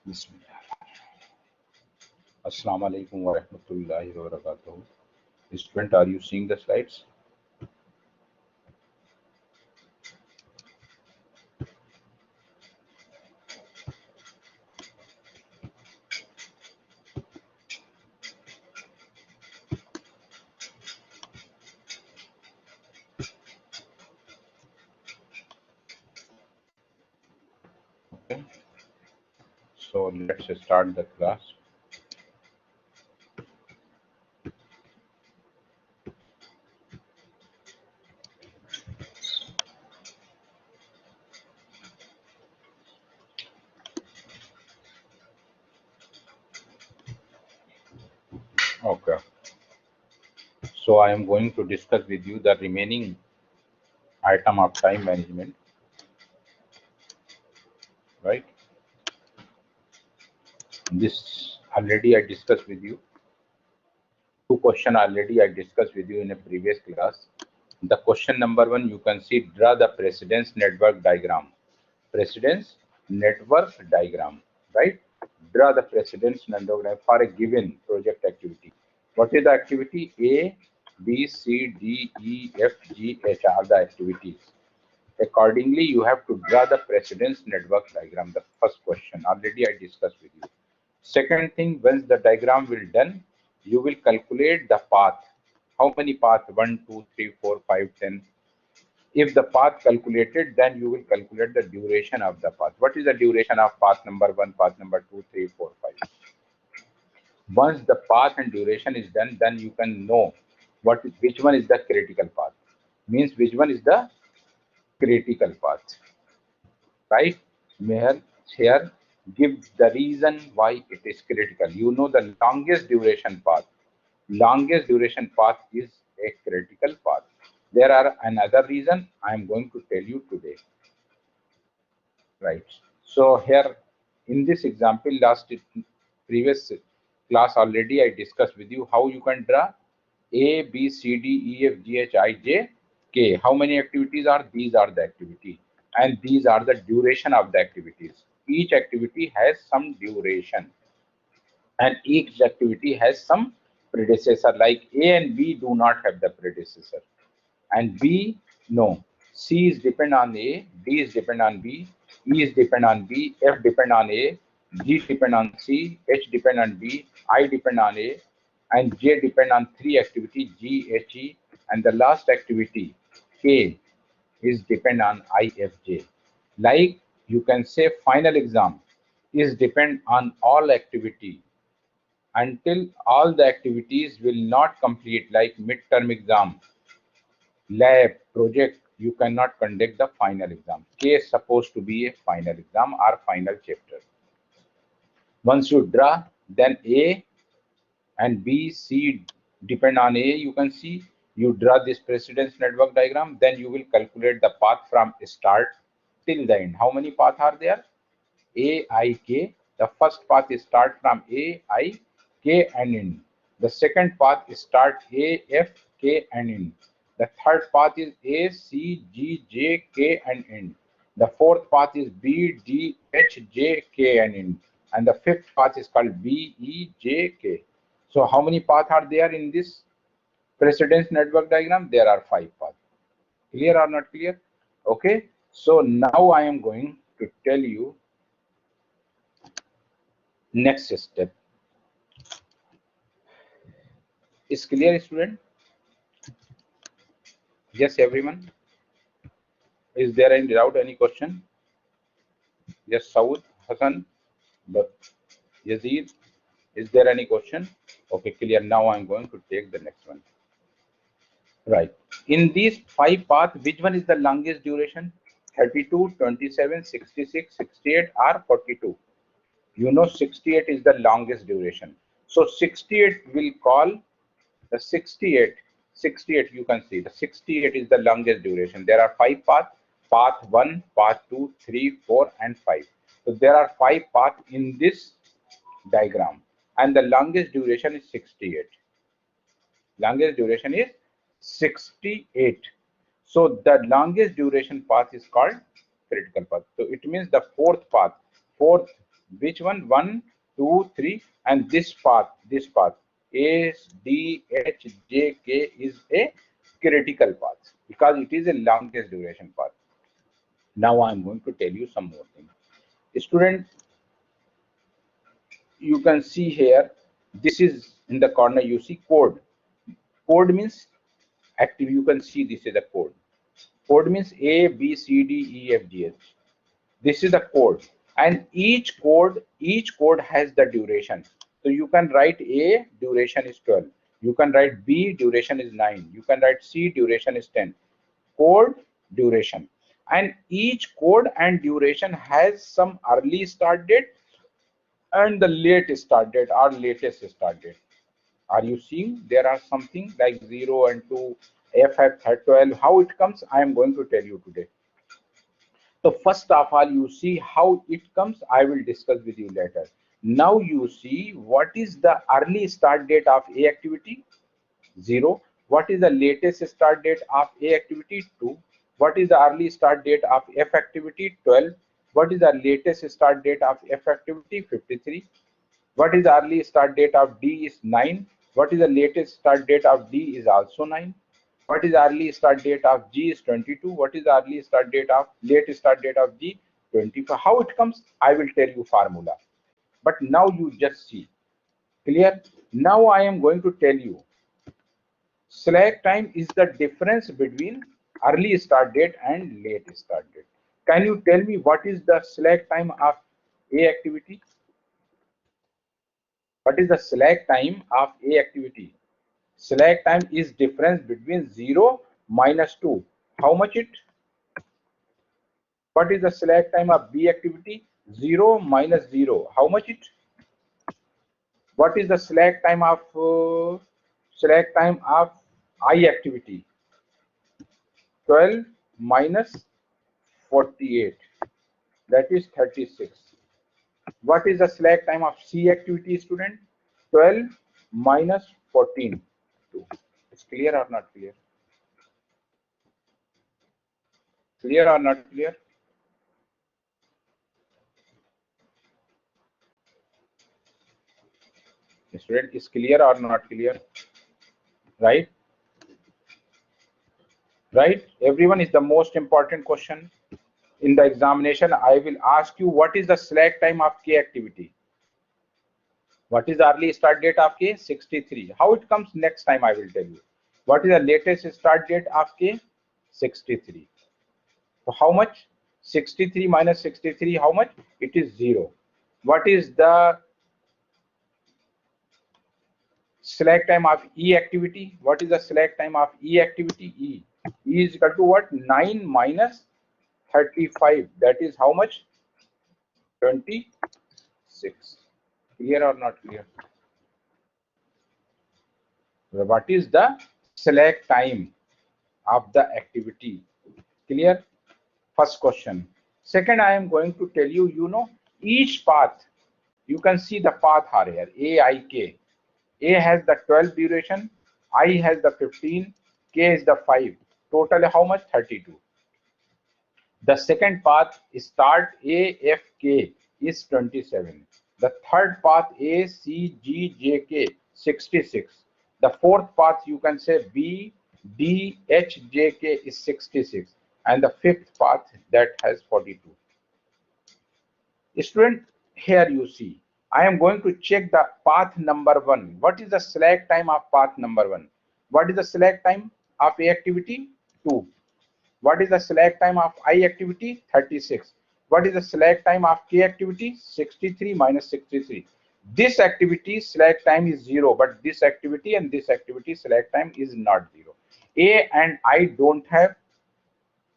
Bismillah. Assalamu alaikum wa rahmatullahi wa barakatuh. Student, are you seeing the slides? Okay. So let's start the class. Okay. So I am going to discuss with you the remaining item of time management, right? This already I discussed with you. Two question already I discussed with you in a previous class. The question number one, you can see draw the precedence network diagram. Precedence network diagram, right? Draw the precedence network diagram for a given project activity. What is the activity? A, B, C, D, E, F, G, H are the activities. Accordingly, you have to draw the precedence network diagram. The first question already I discussed with you. Second thing, once the diagram will done, you will calculate the path. How many path? 1, 2, 3, 4, 5, 10. If the path calculated, then you will calculate the duration of the path. What is the duration of path number 1, path number 2, 3, 4, 5? Once the path and duration is done, then you can know which one is the critical path. Means which one is the critical path, right? Here give the reason why it is critical. You know the longest duration path. Longest duration path is a critical path. There are another reason I am going to tell you today, right? So here in this example, previous class already I discussed with you how you can draw A, B, C, D, E, F, G, H, I, J, K. How many activities are? These are the activity, and these are the duration of the activities. Each activity has some duration, and each activity has some predecessor. Like A and B do not have the predecessor, and B, no. C is depend on A, D is depend on B, E is depend on B, F depend on A, G depend on C, H depend on B, I depend on A, and J depend on three activity G, H, E, and the last activity K is depend on I, F, J. Like you can say final exam is depend on all activity until all the activities will not complete, like midterm exam, lab, project, you cannot conduct the final exam. K is supposed to be a final exam or final chapter. Once you draw, then A and B, C depend on A. You can see you draw this precedence network diagram, then you will calculate the path from start till the end. How many paths are there? A, I, K. The first path is start from A, I, K and end. The second path is start A, F, K and end. The third path is A, C, G, J, K and end. The fourth path is B, D, H, J, K and end. And the fifth path is called B, E, J, K. So how many paths are there in this precedence network diagram? There are 5 paths. Clear or not clear? Okay. So now I am going to tell you next step. Is clear, student? Yes, everyone. Is there any doubt, any question? Yes, Saud, Hassan, but Yazid, is there any question? Okay, clear. Now I'm going to take the next one. Right. In these 5 paths, which one is the longest duration? 32, 27, 66, 68, or 42? You know 68 is the longest duration. So 68 will call the 68. 68 you can see the 68 is the longest duration. There are 5 paths: path 1, path 2, 3, 4 and 5. So there are 5 paths in this diagram, and the longest duration is 68. Longest duration is 68. So the longest duration path is called critical path. So it means the fourth path, fourth Which one? 1, 2, 3, and this path, A, D, H, J, K is a critical path because it is a longest duration path. Now I am going to tell you some more things. Student, you can see here, this is in the corner, you see code. Code means active. You can see this is the code. Code means A, B, C, D, E, F, G, H. This is the code, and each code has the duration. So you can write A, duration is 12. You can write B, duration is 9. You can write C, duration is 10. Code, duration, and each code and duration has some early start date and the late start date or latest start date. Are you seeing? There are something like 0 and 2, F at 12. How it comes, I am going to tell you today. So first of all, you see how it comes, I will discuss with you later. Now you see what is the early start date of A activity? 0. What is the latest start date of A activity? 2. What is the early start date of F activity? 12. What is the latest start date of F activity? 53. What is the early start date of D is 9. What is the latest start date of D is also 9. What is the early start date of G is 22. What is the early start date of late start date of G? 24. How it comes? I will tell you formula. But now you just see. Clear? Now I am going to tell you. Slack time is the difference between early start date and late start date. Can you tell me what is the slack time of A activity? What is the slack time of A activity? Slack time is difference between 0 minus 2. How much it? What is the slack time of B activity? 0 minus 0. How much it? What is the slack time of I activity? 12 minus 48. That is 36. What is the slack time of C activity, student? 12 minus 14. 2. It's clear or not clear? Clear or not clear? Student, is clear or not clear? Right? Right? Everyone, is the most important question in the examination. I will ask you what is the slack time of K activity? What is the early start date of K? 63. How it comes next time I will tell you. What is the latest start date of K? 63. So how much? 63 minus 63, how much? It is 0. What is the slack time of E activity? What is the slack time of E activity? E is equal to what? 9 minus 35. That is how much? 26. Clear or not clear? What is the slack time of the activity? Clear? First question. Second, I am going to tell you, each path, you can see the path are here, A, I, K. A has the 12 duration, I has the 15, K is the 5. Total how much? 32. The second path start A, F, K is 27. The third path A, C, G, J, K 66. The fourth path you can say B, D, H, J, K is 66. And the fifth path that has 42. Student, here you see, I am going to check the path number 1. What is the slack time of path number 1? What is the slack time of A activity? 2. What is the slack time of I activity? 36. What is the slack time of K activity? 63 minus 63. This activity slack time is 0, but this activity and this activity slack time is not 0. A and I don't have,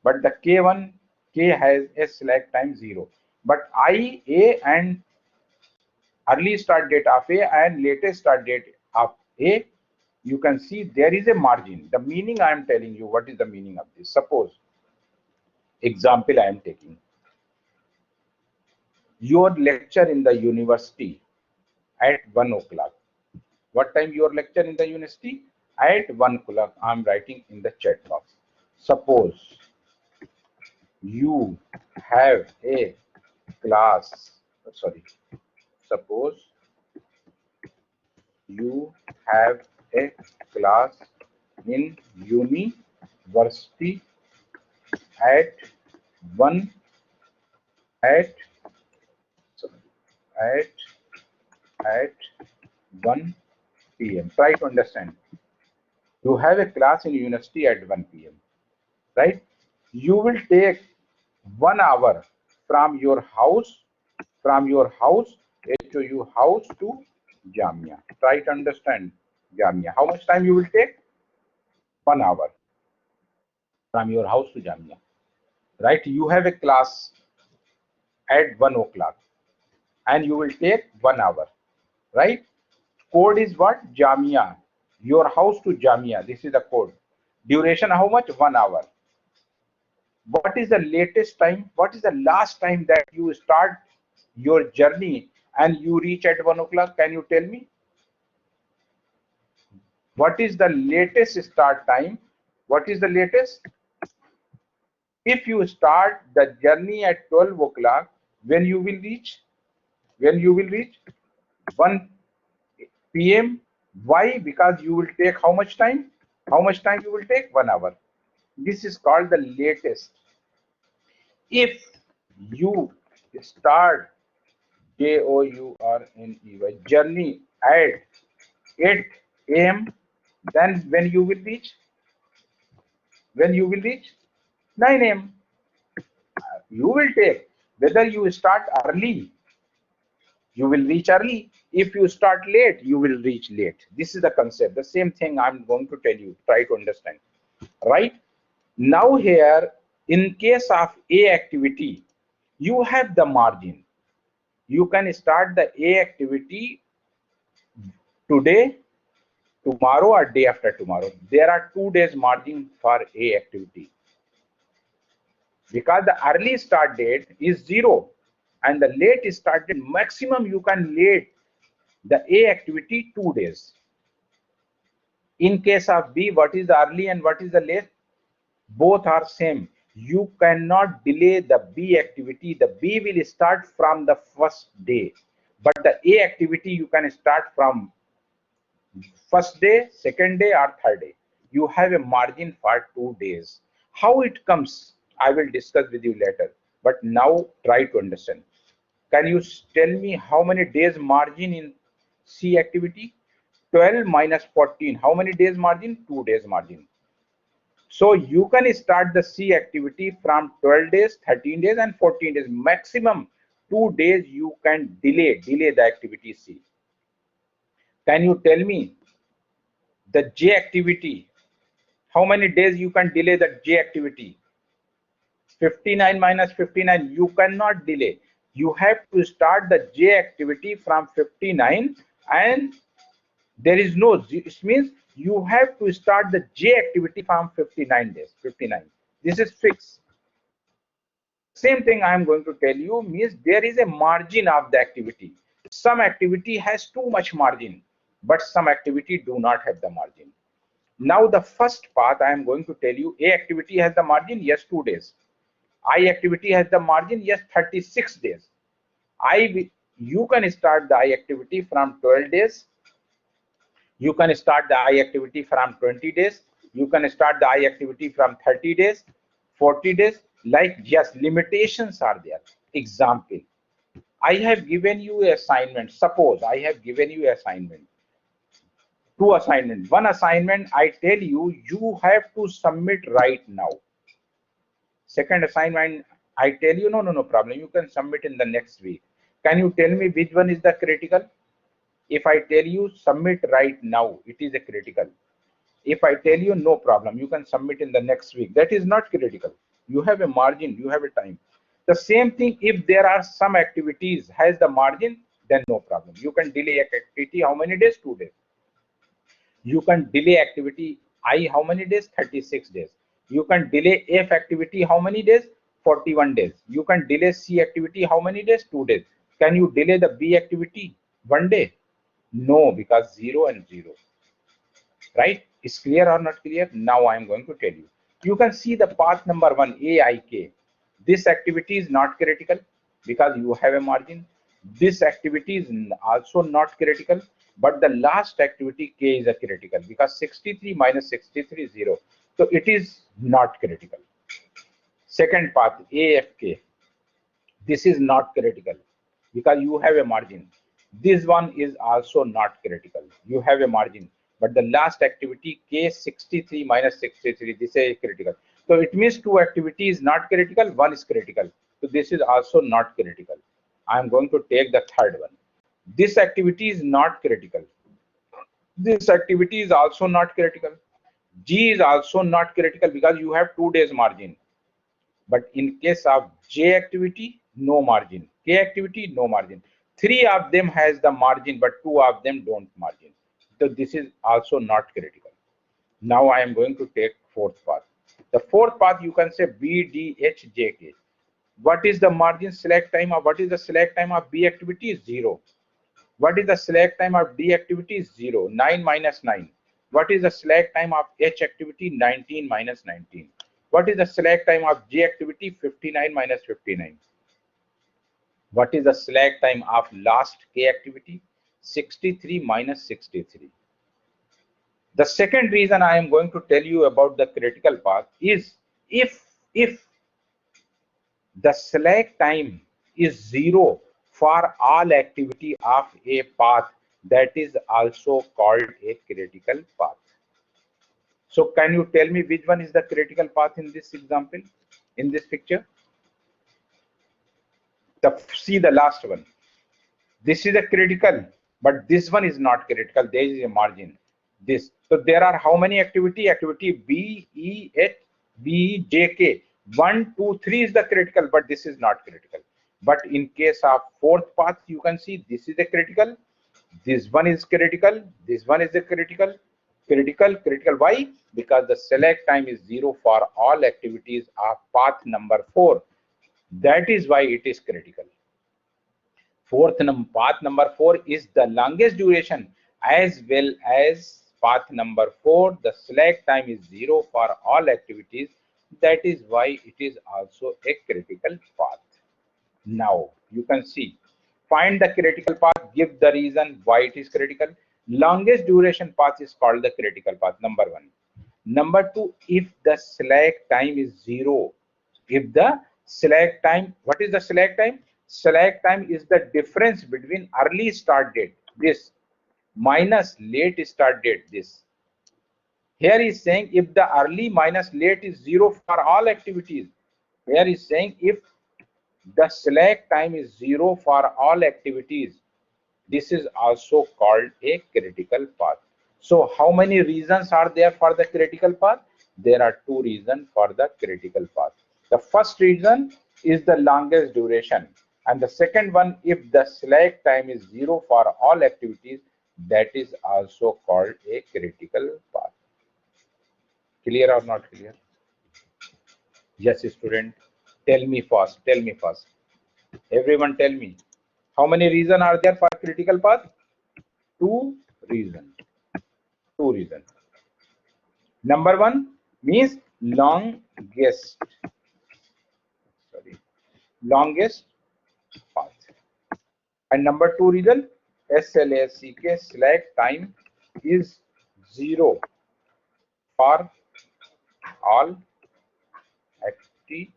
but the K has a slack time 0. But I, A and early start date of A and latest start date of A, you can see there is a margin. The meaning I am telling you, what is the meaning of this? Suppose, example I am taking. Your lecture in the university at 1 o'clock. What time your lecture in the university? At 1 o'clock. I am writing in the chat box. Suppose you have a class sorry, suppose you have a class in university at 1 at sorry, at at 1 p.m. Try to understand. You have a class in university at 1 p.m. right? You will take 1 hour from your house, HOU house to Jamia. Try to understand Jamia. How much time you will take? 1 hour from your house to Jamia, right? You have a class at 1 o'clock and you will take 1 hour, right? Code is what? Jamia. Your house to Jamia. This is the code. Duration how much? 1 hour. What is the latest time? What is the last time that you start your journey and you reach at 1 o'clock? Can you tell me? What is the latest start time? What is the latest? If you start the journey at 12 o'clock, when you will reach? When you will reach? 1 p.m. Why? Because you will take how much time? How much time you will take? 1 hour. This is called the latest. If you start JOURNEY journey at 8 a.m., then when you will reach? When you will reach? 9 a.m. You will take. Whether you start early, you will reach early. If you start late, you will reach late. This is the concept. The same thing I'm going to tell you. Try to understand. Right? Now here, in case of A activity, you have the margin. You can start the A activity today, tomorrow, or day after tomorrow. There are 2 days margin for A activity. Because the early start date is 0 and the late start date, maximum you can late the A activity 2 days. In case of B, what is the early and what is the late? Both are same. You cannot delay the B activity. The B will start from the first day, but the A activity you can start from first day, second day, or third day. You have a margin for 2 days. How it comes, I will discuss with you later. But now try to understand. Can you tell me how many days margin in C activity? 12 minus 14. How many days margin? 2 days margin. So you can start the C activity from 12 days, 13 days, and 14 days. Maximum 2 days you can delay the activity C. Can you tell me the J activity? How many days you can delay the J activity? 59 minus 59. You cannot delay. You have to start the J activity from 59, and there is no, it means you have to start the J activity from 59 days. 59. This is fixed. Same thing I am going to tell you means there is a margin of the activity. Some activity has too much margin, but some activity do not have the margin. Now the first path I am going to tell you, A activity has the margin, yes, 2 days. I activity has the margin, yes, 36 days. You can start the I activity from 12 days. You can start the I activity from 20 days. You can start the I activity from 30 days, 40 days. Like, yes, limitations are there. Example, I have given you an assignment. Suppose I have given you an assignment. 2 assignments. One assignment, I tell you, you have to submit right now. Second assignment, I tell you, no problem. You can submit in the next week. Can you tell me which one is the critical? If I tell you submit right now, it is a critical. If I tell you no problem, you can submit in the next week, that is not critical. You have a margin, you have a time. The same thing, if there are some activities has the margin, then no problem. You can delay activity how many days? 2 days. You can delay activity I how many days? 36 days. You can delay F activity how many days? 41 days. You can delay C activity how many days? 2 days. Can you delay the B activity 1 day? No, because 0 and 0. Right? Is clear or not clear? Now I am going to tell you. You can see the path number 1, AIK. This activity is not critical because you have a margin. This activity is also not critical, but the last activity K is a critical, because 63 minus 63 is 0. So it is not critical. Second path, AFK. This is not critical because you have a margin. This one is also not critical. You have a margin, but the last activity K63 minus 63, this is critical. So it means two activities not critical, one is critical. So this is also not critical. I am going to take the third one. This activity is not critical. This activity is also not critical. G is also not critical because you have 2 days margin. But in case of J activity, no margin. K activity, no margin. 3 of them has the margin, but 2 of them don't margin. So this is also not critical. Now I am going to take fourth path. The fourth path, you can say B, D, H, J, K. What is the margin select time, or what is the select time of B activity? 0. What is the select time of D activity? 0. 9 minus 9. What is the select time of H activity? 19 minus 19. What is the select time of J activity? 59 minus 59. What is the select time of last K activity? 63 minus 63. The second reason I am going to tell you about the critical path is if the select time is 0 for all activity of a path, that is also called a critical path. So can you tell me which one is the critical path in this example, in this picture? See the last one. This is a critical, but this one is not critical. There is a margin. This. So there are how many activity? Activity B, E, H, B, J, K. 1, 2, 3 is the critical, but this is not critical. But in case of fourth path, you can see this is a critical. This one is critical. This one is a critical. Critical. Why? Because the select time is 0 for all activities of path number 4. That is why it is critical. Path number 4 is the longest duration, as well as path number 4, the select time is 0 for all activities. That is why it is also a critical path. Now you can see, find the critical path, give the reason why it is critical. Longest duration path is called the critical path, number 1. Number 2, if the select time is 0, if the select time, what is the select time? Select time is the difference between early start date, this, minus late start date, this. Here is saying if the early minus late is 0 for all activities. Here is saying if the select time is 0 for all activities, this is also called a critical path. So how many reasons are there for the critical path? There are 2 reasons for the critical path. The first reason is the longest duration, and the second one, if the select time is 0 for all activities, that is also called a critical path. Clear or not clear? Yes, student. Tell me fast. Tell me fast. Everyone tell me. How many reasons are there for critical path? 2 reasons. 2 reasons. Number 1 means longest path. And number 2 reason, SLACK, select time is 0 for all activities.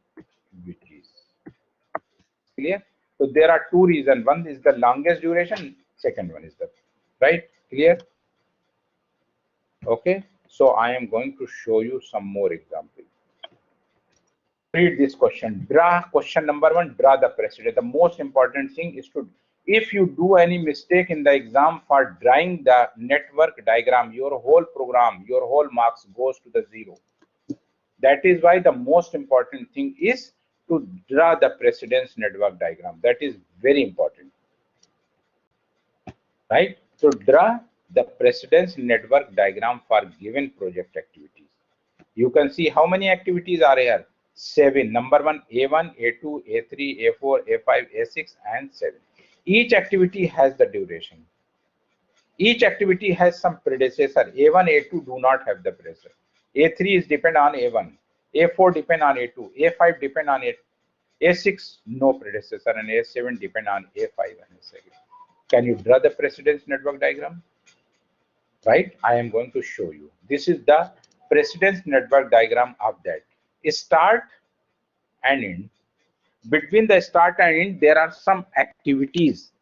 Clear? So there are 2 reasons. One is the longest duration, second one is the, right? Clear? Okay. So I am going to show you some more examples. Read this question. Draw question number 1. Draw the precedent. The most important thing is to, if you do any mistake in the exam for drawing the network diagram, your whole program, your whole marks goes to the 0. That is why the most important thing is to draw the precedence network diagram. That is very important, right? So draw the precedence network diagram for given project activities. You can see how many activities are here. 7. Number 1, A1, A2, A3, A4, A5, A6, and 7. Each activity has the duration. Each activity has some predecessor. A1, A2 do not have the predecessor. A3 is depend on A1. A4 depend on A2. A5 depend on A3. A6 no predecessor and A7 depend on A5 and A7. Can you draw the precedence network diagram? Right, I am going to show you. This is the precedence network diagram of that. Start and end. Between the start and end, there are some activities.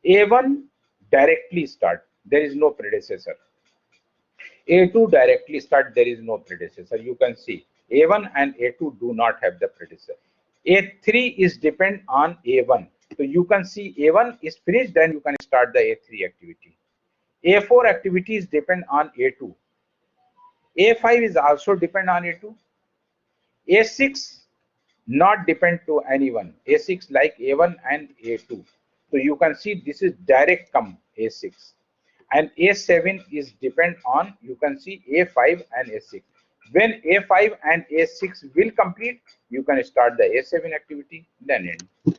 A1 directly start, there is no predecessor. A2 directly start, there is no predecessor. You can see A1 and A2 do not have the predecessor. A3 is depend on A1. So you can see A1 is finished, then you can start the A3 activity. A4 activities depend on A2. A5 is also depend on A2. A6 not depend to anyone. A6 like A1 and A2. So you can see this is direct come A6. And A7 is depend on, you can see A5 and A6. When A5 and A6 will complete, you can start the A7 activity, then end.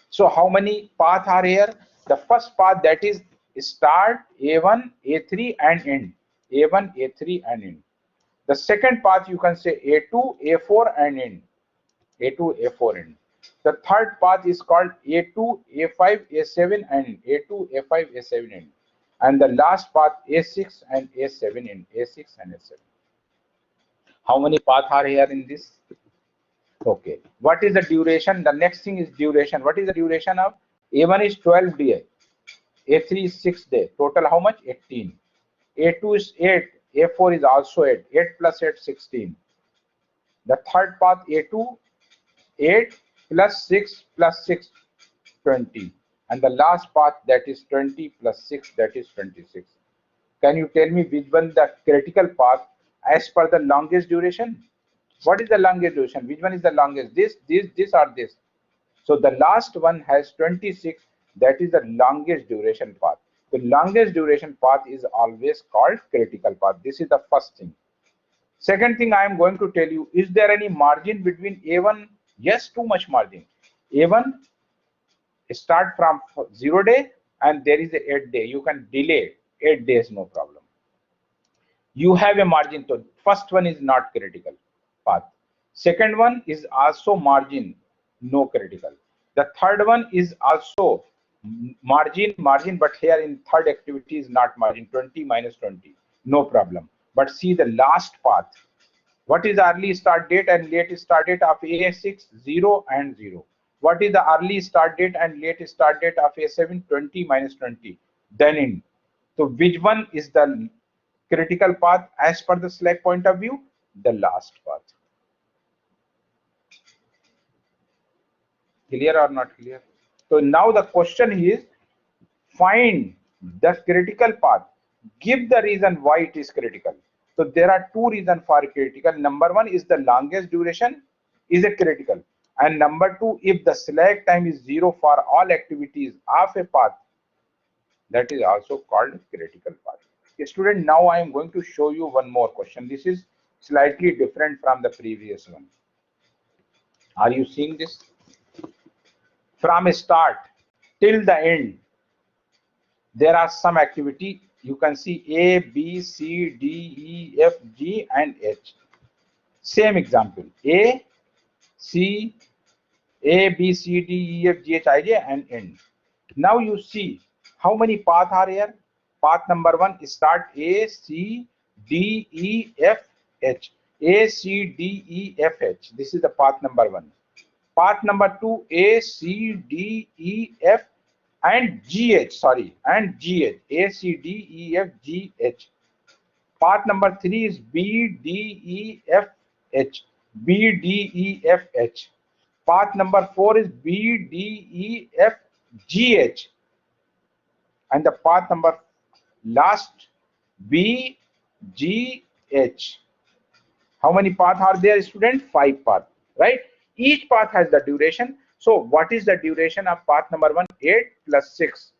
So how many paths are here? The first path, that is start, A1, A3 and end. A1, A3 and end. The second path you can say A2, A4 and end. A2, A4 end. The third path is called A2, A5, A7 and A2, A5, A7 end. And the last path A6 and A7 end. A6 and A7. How many paths are here in this? Okay. What is the duration? The next thing is duration. What is the duration of? A1 is 12 days. A3 is 6 days. Total how much? 18. A2 is 8. A4 is also 8. 8 plus 8, 16. The third path A2, 8 plus 6 plus 6, 20. And the last path, that is 20 plus 6, that is 26. Can you tell me which one the critical path as per the longest duration? What is the longest duration? Which one is the longest? This or this? So the last one has 26. That is the longest duration path. The longest duration path is always called critical path. This is the first thing. Second thing I am going to tell you, is there any margin between A1? Yes, too much margin. A1 start from 0 day and there is a 8 day. You can delay 8 days, no problem. You have a margin. So first one is not critical path. Second one is also margin, no critical. The third one is also margin, but here in third activity is not margin, 20 minus 20, no problem. But see the last path. What is the early start date and late start date of A6? 0 and 0. What is the early start date and late start date of A7? 20 minus 20, then in. So which one is the critical path as per the select point of view? The last path. Clear or not clear? So now the question is, find the critical path. Give the reason why it is critical. So there are two reasons for critical. Number one is the longest duration is a critical. And number two, if the select time is 0 for all activities of a path, that is also called critical path. Student, now I am going to show you one more question. This is slightly different from the previous one. Are you seeing this? From start till the end, there are some activity. You can see A, B, C, D, E, F, G and H. Same example, A, C, A, B, C, D, E, F, G, H, I, J and end. Now you see how many paths are here. Path number 1 start A, C, D, E, F, H. A, C, D, E, F, H. This is the path number 1. Path number 2 A, C, D, E, F and G, H. Sorry, and G, H. A, C, D, E, F, G, H. Path number 3 is B, D, E, F, H. B, D, E, F, H. Path number 4 is B, D, E, F, G, H. And the path number last B, G, H. How many paths are there, student? 5 paths, right? Each path has the duration. So what is the duration of path number 1? 8 plus 6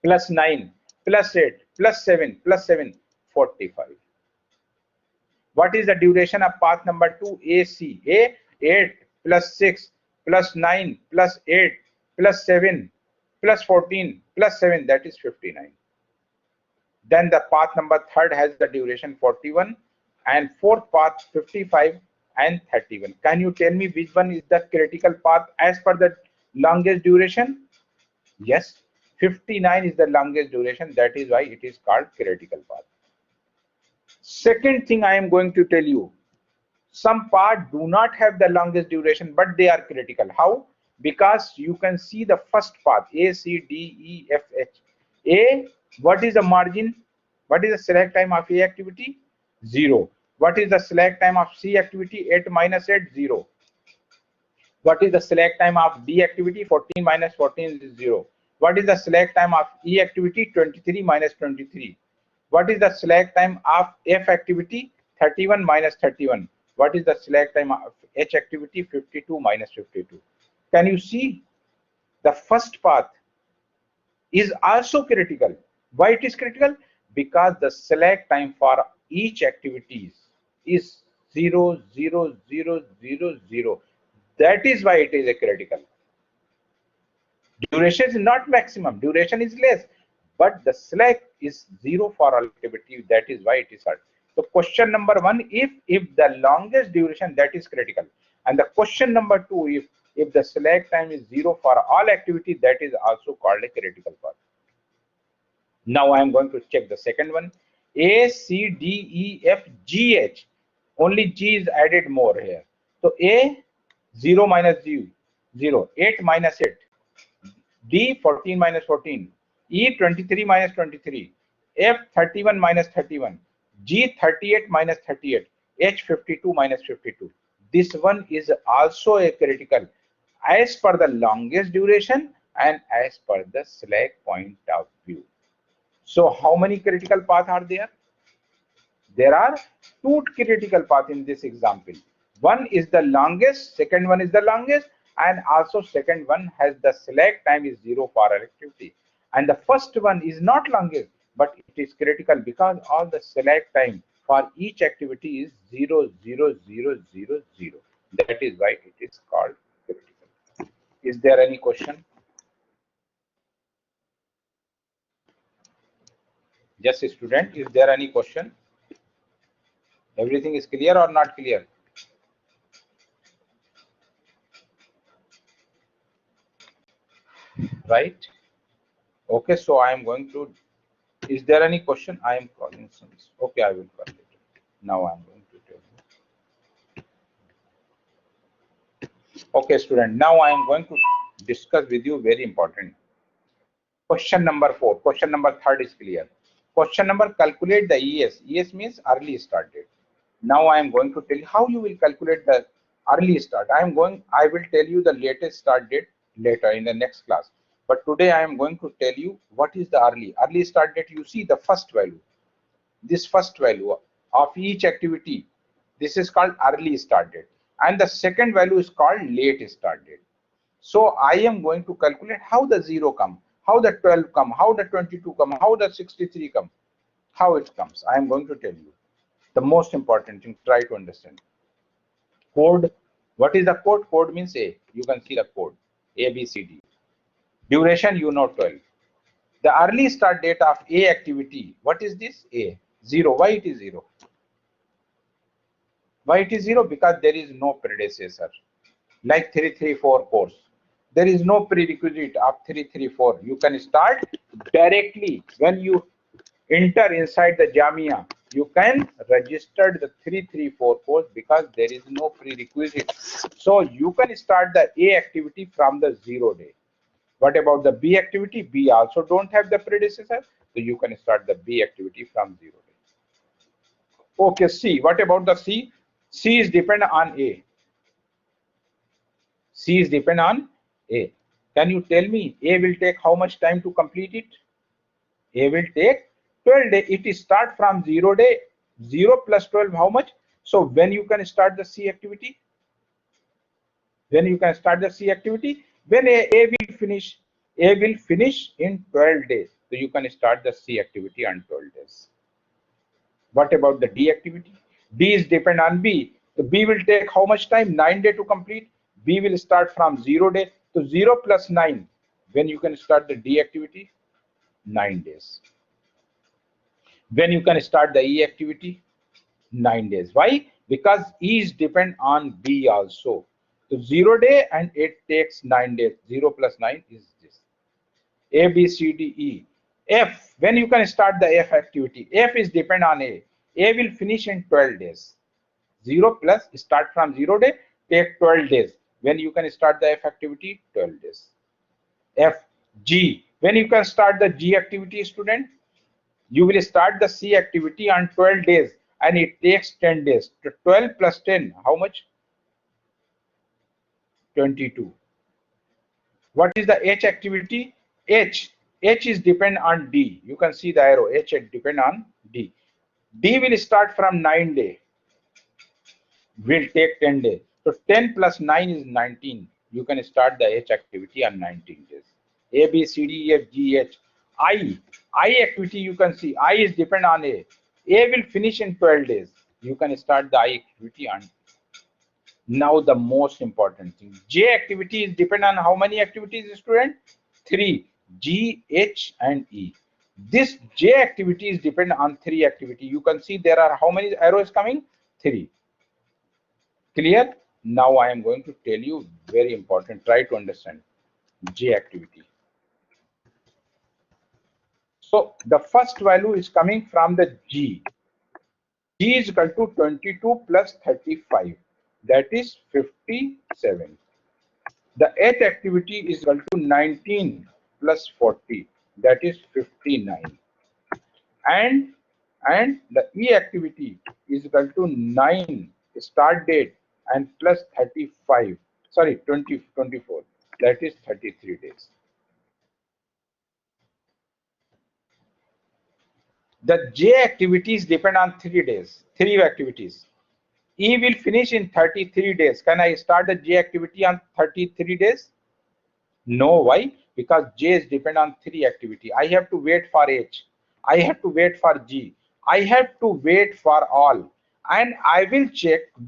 plus 9 plus 8 plus 7 plus 7, 45. What is the duration of path number 2? AC. A, 8 plus 6 plus 9 plus 8 plus 7 plus 14 plus 7, that is 59. Then the path number 3rd has the duration 41 and fourth path 55 and 31. Can you tell me which one is the critical path as per the longest duration? Yes, 59 is the longest duration. That is why it is called critical path. Second thing I am going to tell you, some paths do not have the longest duration, but they are critical. How? Because you can see the first path, A, C, D, E, F, H. A, what is the margin? What is the select time of A activity? 0. What is the select time of C activity? 8 minus 8, 0. What is the select time of D activity? 14 minus 14 is 0. What is the select time of E activity? 23 minus 23. What is the select time of F activity? 31 minus 31. What is the select time of H activity? 52 minus 52. Can you see? The first path is also critical. Why it is critical? Because the select time for each activity is 0, 0, 0, 0, 0. That is why it is a critical. Duration is not maximum, duration is less, but the select is 0 for all activity. That is why it is hard. So question number 1, if the longest duration, that is critical. And the question number 2, if the select time is 0 for all activity, that is also called a critical path. Now I am going to check the second one. A, C, D, E, F, G, H. Only G is added more here. So A, 0 minus 0, 0, 8 minus 8. D, 14 minus 14. E, 23 minus 23. F, 31 minus 31. G, 38 minus 38. H, 52 minus 52. This one is also a critical as per the longest duration and as per the select point of view. So how many critical paths are there? There are 2 critical paths in this example. One is the longest, second one is the longest, and also second one has the select time is 0 for activity. And the first one is not longest, but it is critical because all the select time for each activity is 0, 0, 0, 0, 0. That is why it is called critical. Is there any question? Yes, student, is there any question? Everything is clear or not clear? Right? Okay, so I am going to, is there any question? I am calling some. Okay, I will call it. Now I am going to tell you. Okay, student, now I am going to discuss with you very important. Question number 4. Question number 3 is clear. Question number, calculate the ES. ES means early start date. Now I am going to tell you how you will calculate the early start. I will tell you the latest start date later in the next class. But today I am going to tell you what is the early start date. You see the first value. This first value of each activity, this is called early start date. And the second value is called late start date. So I am going to calculate how the 0 come, how the 12 come, how the 22 come, how the 63 come, how it comes. I am going to tell you. The most important thing, try to understand. Code, what is the code? Code means A. You can see the code, A, B, C, D. Duration, you know 12. The early start date of A activity, what is this? A, 0. Why it is 0? Why it is 0? Because there is no predecessor. Like 334 course. There is no prerequisite of 334. You can start directly when you enter inside the Jamia. You can register the 334 course because there is no prerequisite. So you can start the A activity from the 0 day. What about the B activity? B also don't have the predecessor. So you can start the B activity from 0 day. Okay, C. What about the C? C is dependent on A. C is depend on A. Can you tell me A will take how much time to complete it? A will take 12 days. It is start from 0 day. 0 plus 12, how much? So when you can start the C activity? When you can start the C activity? When A will finish? A will finish in 12 days. So you can start the C activity on 12 days. What about the D activity? D is depend on B. So B will take how much time? 9 days to complete. B will start from 0 day. So 0 plus 9. When you can start the D activity? 9 days. When you can start the E activity? 9 days. Why? because E is depend on B also. So 0 day and it takes 9 days. 0 plus 9 is this. A, B, C, D, E. F, when you can start the F activity? F is depend on A. A will finish in 12 days. 0 plus start from 0 day, take 12 days. When you can start the F activity? 12 days. F, G, when you can start the G activity, student? You will start the C activity on 12 days and it takes 10 days. 12 plus 10, how much? 22. What is the H activity? H is depend on D. You can see the arrow. H depend on D. D will start from 9 day. Will take 10 days. So 10 plus 9 is 19. You can start the H activity on 19 days. A, B, C, D, E, F, G, H. I activity you can see. I is depend on A. A will finish in 12 days. You can start the I activity on. Now the most important thing. J activity is depend on how many activities, student? 3. G, H, and E. This J activity is depend on 3 activity. You can see there are how many arrows coming? 3. Clear? Now I am going to tell you very important. Try to understand J activity. So the first value is coming from the G. G is equal to 22 plus 35. That is 57. The H activity is equal to 19 plus 40. That is 59. And the E activity is equal to 9 start date and plus 35. Sorry, 24. That is 33 days. The J activities depend on 3 days, 3 activities. E will finish in 33 days. Can I start the J activity on 33 days? No. Why? Because J is depend on 3 activity. I have to wait for H. I have to wait for G. I have to wait for all. And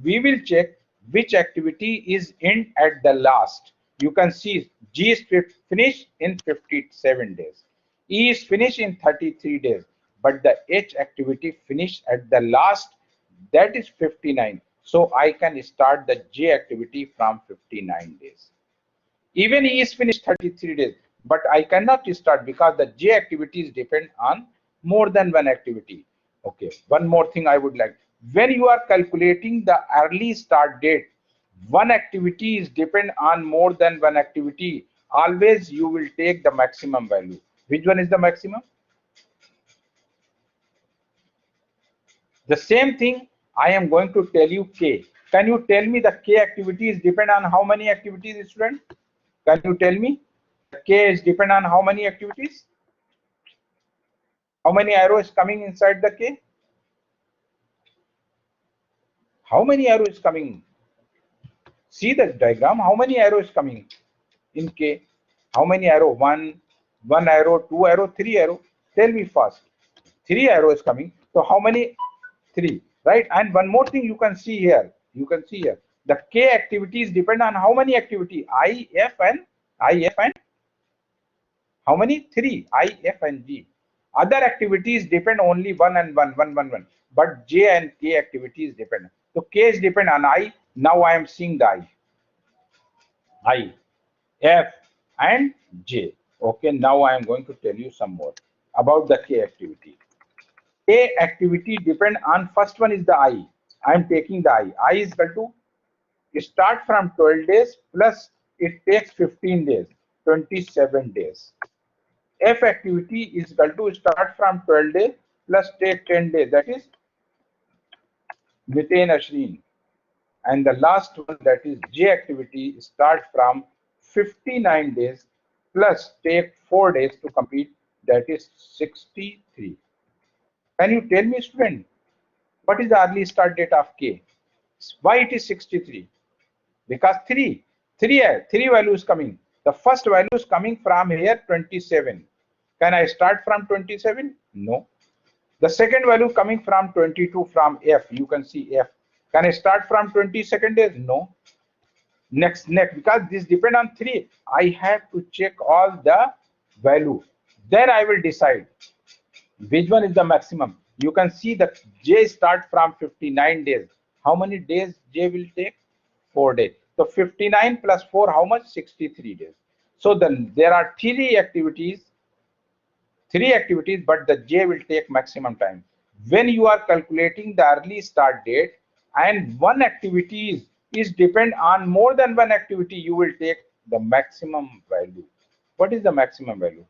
we will check which activity is in at the last. You can see G is finished in 57 days. E is finished in 33 days. But the H activity finished at the last, that is 59. So I can start the J activity from 59 days. Even he is finished 33 days, but I cannot start because the J activities depend on more than one activity. Okay, one more thing I would like. When you are calculating the early start date, one activity is depend on more than one activity. Always you will take the maximum value. Which one is the maximum? The same thing I am going to tell you K. Can you tell me the K activities depend on how many activities, student? Can you tell me? K is depend on how many activities? How many arrows coming inside the K? How many arrows coming? See the diagram. How many arrows coming in K? How many arrow? One arrow, 2 arrow, 3 arrow. Tell me fast. 3 arrows coming. So how many? 3, right? And one more thing you can see here. You can see here. The K activities depend on how many activity? I, F, and how many? 3. I, F, and G. Other activities depend only one and one. But J and K activities depend. So K is depend on I. Now I am seeing the I, F, and J. Okay, now I am going to tell you some more about the K activity. K activity depend on first one is the I. I am taking the I. I is equal to start from 12 days plus it takes 15 days, 27 days. F activity is equal to start from 12 days plus take 10 days, that is Mithane Ashrin. And the last one, that is J activity, start from 59 days plus take 4 days to complete, that is 63. Can you tell me, student, what is the early start date of K? Why it is 63? Because three values coming. The first value is coming from here 27. Can I start from 27? No. The second value coming from 22 from F. You can see F. Can I start from 22nd days? No. Next, because this depend on 3. I have to check all the value. Then I will decide which one is the maximum. You can see that J start from 59 days. How many days J will take? 4 days. So 59 plus 4, how much? 63 days. So then there are three activities, but the J will take maximum time. When you are calculating the early start date and one activity is depend on more than one activity, you will take the maximum value. What is the maximum value?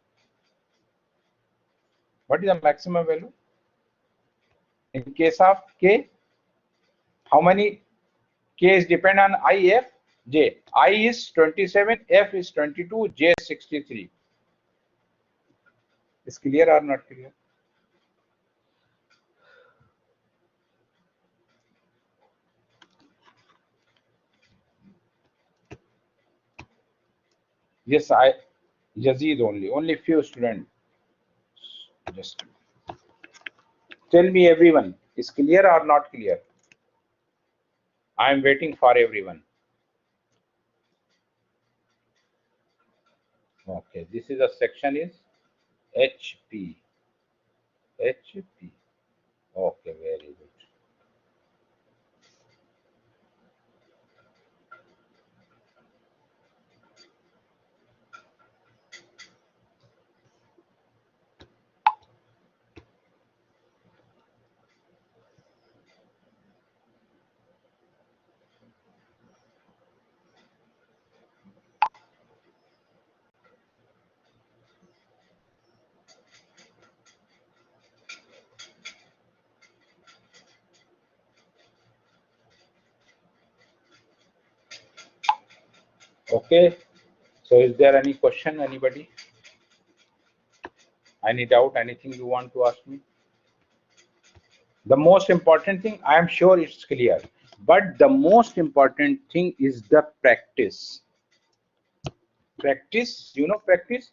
What is the maximum value? In case of K, how many K is depend on I, F, J. I is 27, F is 22, J is 63. Is clear or not clear? Yes, Yazid only few students. Just tell me everyone, is clear or not clear? I am waiting for everyone. Okay, this is a section is HP. HP. Okay, very good. Okay, so is there any question, anybody? Any doubt, anything you want to ask me? The most important thing, I am sure it's clear, but the most important thing is the practice. Practice, you know practice?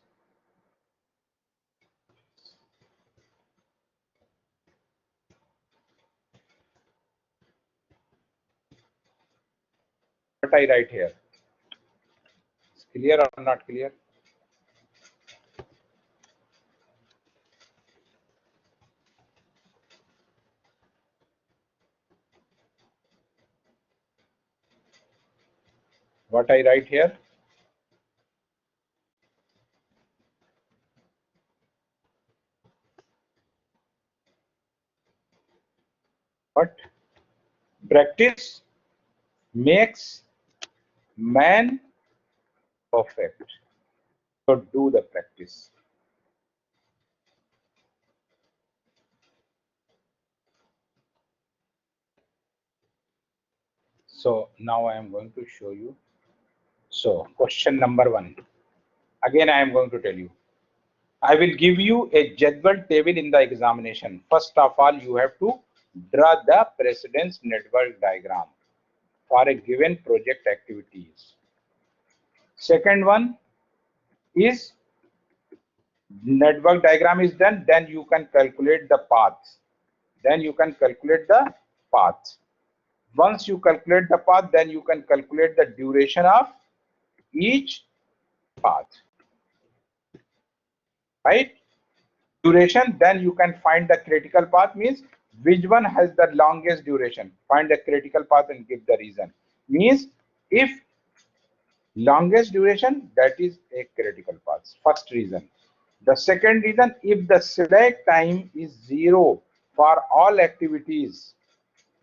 What I write here? It's clear or not clear? What I write here? What? Practice makes man perfect. So do the practice. So now I am going to show you. So question number 1. Again, I am going to tell you. I will give you a jadwal table in the examination. First of all, you have to draw the precedence network diagram for a given project activities. Second one is network diagram is done, then you can calculate the paths. Then you can calculate the paths. Once you calculate the path, then you can calculate the duration of each path, right? Duration, then you can find the critical path, means which one has the longest duration. Find the critical path and give the reason. Means if longest duration, that is a critical path. First reason. The second reason, if the select time is 0 for all activities,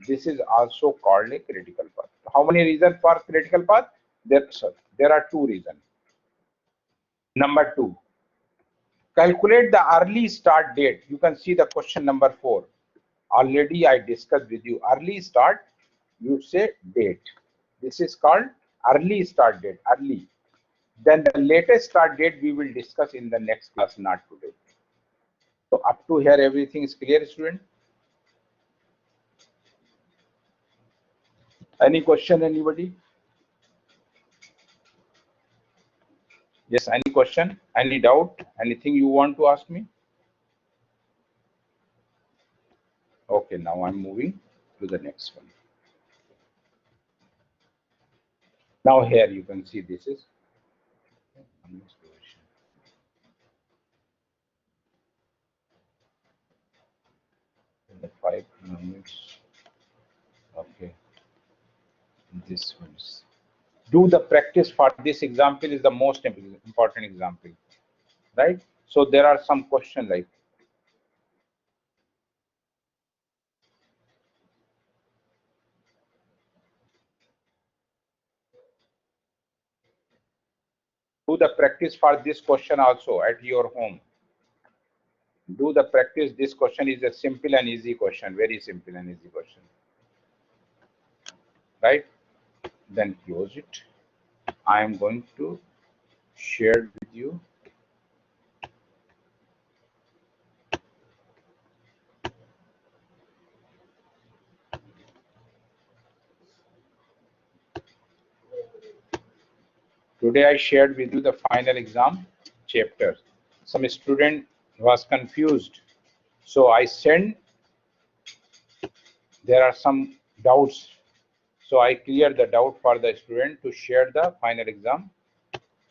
this is also called a critical path. How many reasons for critical path? There are 2 reasons. Number 2, calculate the early start date. You can see the question number 4. Already I discussed with you. Early start, you say date. This is called early start date, early. Then the latest start date we will discuss in the next class, not today. So up to here, everything is clear, student? Any question, anybody? Yes, any question, any doubt, anything you want to ask me? Okay, now I'm moving to the next one. Now here you can see this is the 5 minutes. Okay. this one. Do the practice for this example is the most important example, right? So there are some questions like, do the practice for this question also at your home. Do the practice. This question is a simple and easy question, very simple and easy question, right? Then close it. I am going to share with you. Today I shared with you the final exam chapter. Some student was confused, so I sent, there are some doubts, so I clear the doubt for the student to share the final exam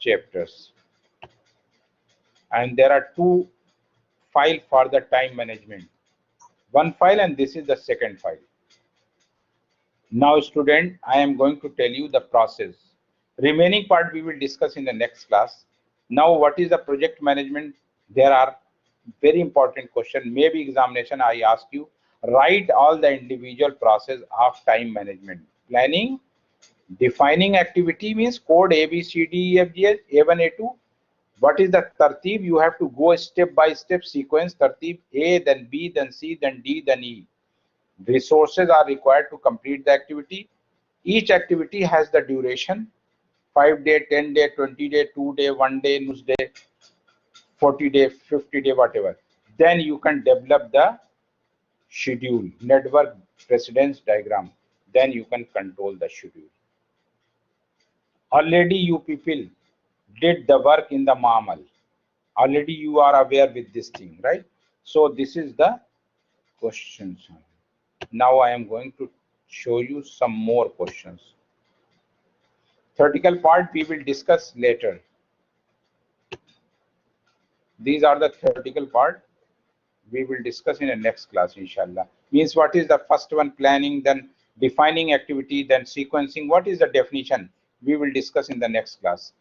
chapters. And there are two files for the time management. One file, and this is the second file. Now student, I am going to tell you the process. Remaining part we will discuss in the next class. Now what is the project management? There are very important question, maybe examination I ask you, write all the individual process of time management. Planning, defining activity means code A, B, C, D, E, F, G, H, A1, A2. What is the tartib? You have to go step by step sequence, tartib A, then B, then C, then D, then E. Resources are required to complete the activity. Each activity has the duration, 5 day, 10 day, 20 day, 2 day, 1 day, news day, 40 day, 50 day, whatever. Then you can develop the schedule, network precedence diagram. Then you can control the schedule. Already you people did the work in the MAML. Already you are aware with this thing, right? So this is the questions. Now I am going to show you some more questions. Theoretical part we will discuss later. These are the theoretical part we will discuss in the next class, inshallah. Means what is the first one? Planning, then defining activity, then sequencing. What is the definition? We will discuss in the next class.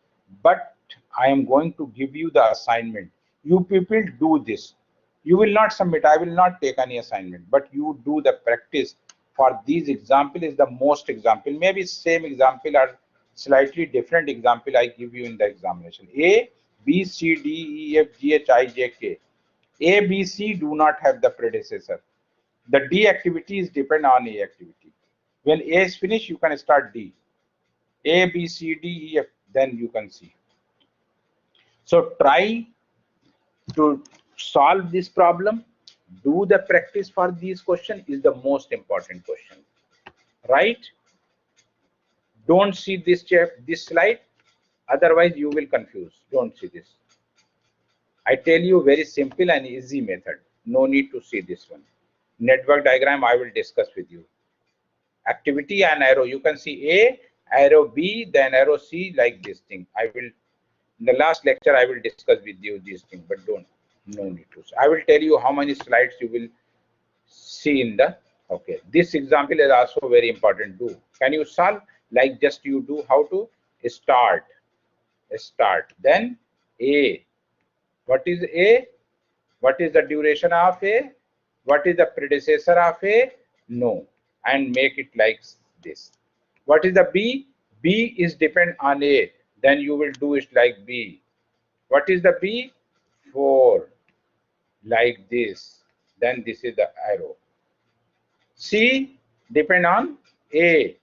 But I am going to give you the assignment. You people do this. You will not submit. I will not take any assignment, but you do the practice for these example is the most example. Maybe same example or slightly different example I give you in the examination. A, B, C, D, E, F, G, H, I, J, K. A, B, C do not have the predecessor. The D activities depend on A activity. When A is finished, you can start D. A, B, C, D, E, F, then you can see. So try to solve this problem. Do the practice for these questions is the most important question, right? Don't see this slide, otherwise you will confuse. Don't see this. I tell you very simple and easy method. No need to see this one. Network diagram I will discuss with you. Activity and arrow. You can see A, arrow B, then arrow C, like this thing. I will, in the last lecture, I will discuss with you this thing, but no need to. I will tell you how many slides you will see in the, okay. This example is also very important too. Can you solve? Like just you do how to start. Then A. What is A? What is the duration of A? What is the predecessor of A? No. And make it like this. What is the B? B is depend on A. Then you will do it like B. What is the B? 4. Like this. Then this is the arrow. C depend on A.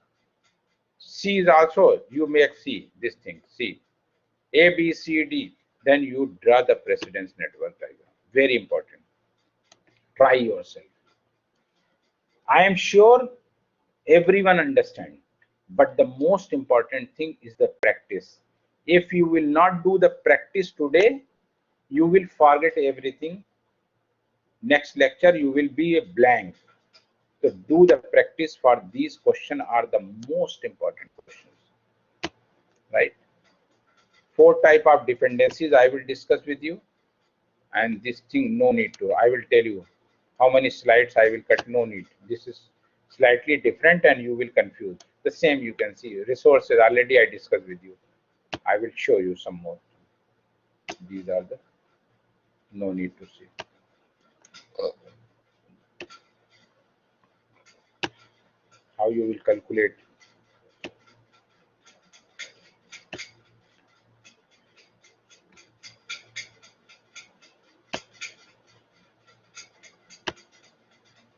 C is also, you make C, this thing, C. A, B, C, D. Then you draw the precedence network diagram. Very important. Try yourself. I am sure everyone understands, but the most important thing is the practice. If you will not do the practice today, you will forget everything. Next lecture, you will be a blank. So do the practice for these questions are the most important questions, right? 4 type of dependencies I will discuss with you, and this thing no need to. I will tell you how many slides I will cut, no need. This is slightly different and you will confuse. The same you can see resources already I discussed with you. I will show you some more. These are the, no need to see. How you will calculate.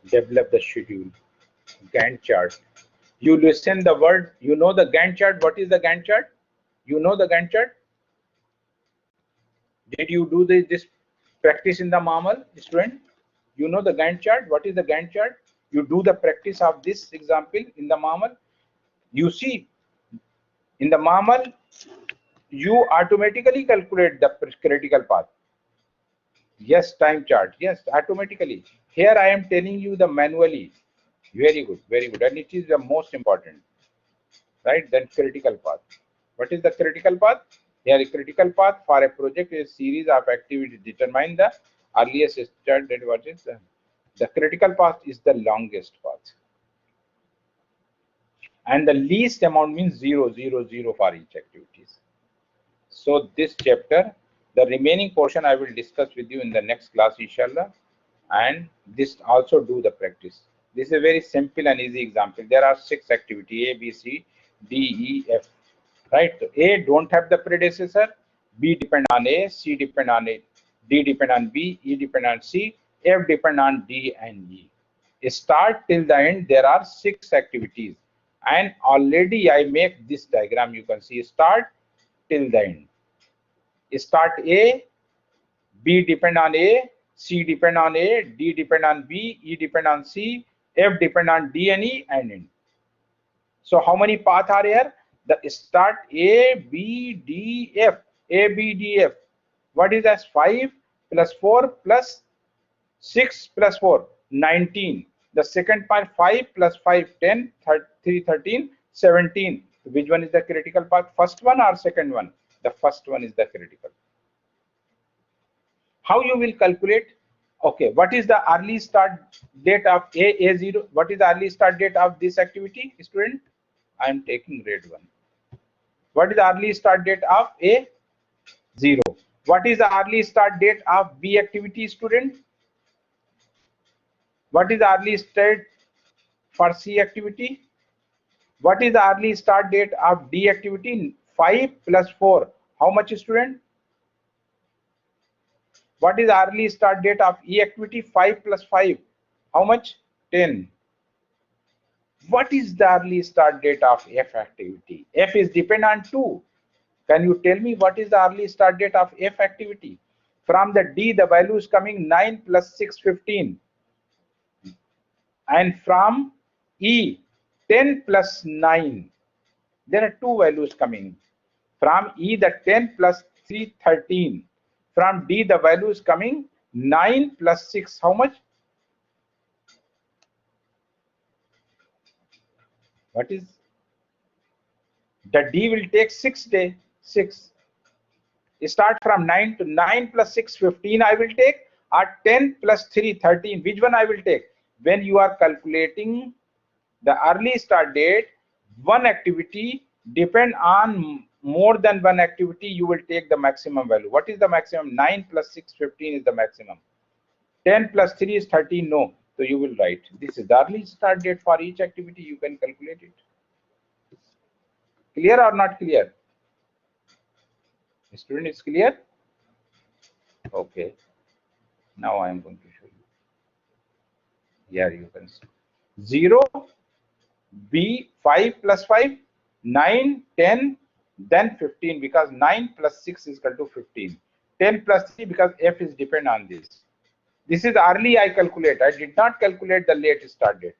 Develop the schedule. Gantt chart. You listen the word, you know the Gantt chart. What is the Gantt chart? You know the Gantt chart? Did you do this practice in the MAML, student? You know the Gantt chart? What is the Gantt chart? You do the practice of this example in the MAML. You see, in the MAML, you automatically calculate the critical path. Yes, time chart. Yes, automatically. Here I am telling you the manually. Very good, very good. And it is the most important, right? Then critical path. What is the critical path? Here, a critical path for a project is a series of activities determine the earliest start date. What is the critical path is the longest path. And the least amount means 0, 0, 0 for each activities. So this chapter, the remaining portion I will discuss with you in the next class, inshallah. And this also do the practice. This is a very simple and easy example. There are 6 activities A, B, C, D, E, F. Right? So A don't have the predecessor. B depend on A, C depend on A, D depend on B, E depend on C, F depend on D and E. Start till the end, there are 6 activities. And already I make this diagram. You can see start till the end. Start A, B depend on A, C depend on A, D depend on B, E depend on C, F depend on D and E and end. So how many paths are here? The start A, B, D, F. A, B, D, F. What is that? 5 plus 4 plus 6 plus 4, 19. The second part 5 plus 5, 10, 3, 13, 17. Which one is the critical path? First one or second one? The first one is the critical. How you will calculate? Okay, what is the early start date of A0? What is the early start date of this activity, student? I am taking red one. What is the early start date of A0? What is the early start date of B activity, student? What is the early start for C activity? What is the early start date of D activity? 5 plus 4. How much, student? What is the early start date of E activity? 5 plus 5. How much? 10. What is the early start date of F activity? F is depend on 2. Can you tell me what is the early start date of F activity? From the D, the value is coming 9 plus 6, 15. And from E, 10 plus 9. There are 2 values coming. From E, the 10 plus 3, 13. From D, the value is coming 9 plus 6. How much? What is? The D will take 6 days. 6. Start from 9 to 9 plus 6, 15 I will take, or 10 plus 3, 13. Which one I will take? When you are calculating the early start date, one activity depend on more than one activity, you will take the maximum value. What is the maximum? 9 plus 6, 15 is the maximum. 10 plus 3 is 13, no. So you will write, this is the early start date for each activity, you can calculate it. Clear or not clear? Student, is clear? Okay. Now I am going to show you. Here you can see 0, B, 5 plus 5, 9, 10, then 15, because 9 plus 6 is equal to 15. 10 plus 3 because F is depend on this. This is early I calculate. I did not calculate the late start date.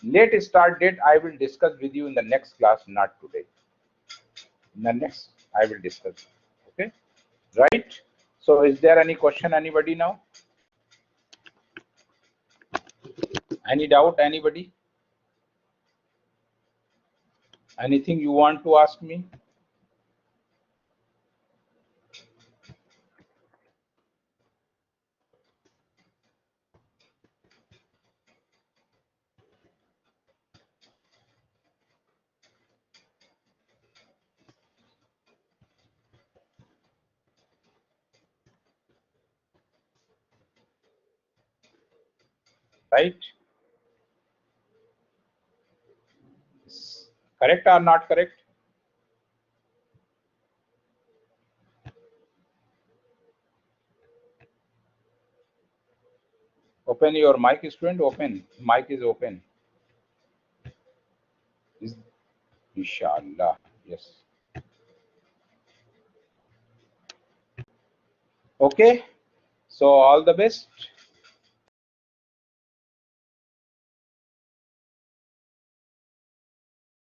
Late start date I will discuss with you in the next class, not today. In the next I will discuss. Okay, right? So is there any question, anybody now? Any doubt, anybody? Anything you want to ask me? right? Correct or not correct? Open your mic, student. Open. Mic is open. Is inshallah. Yes. Okay. So all the best.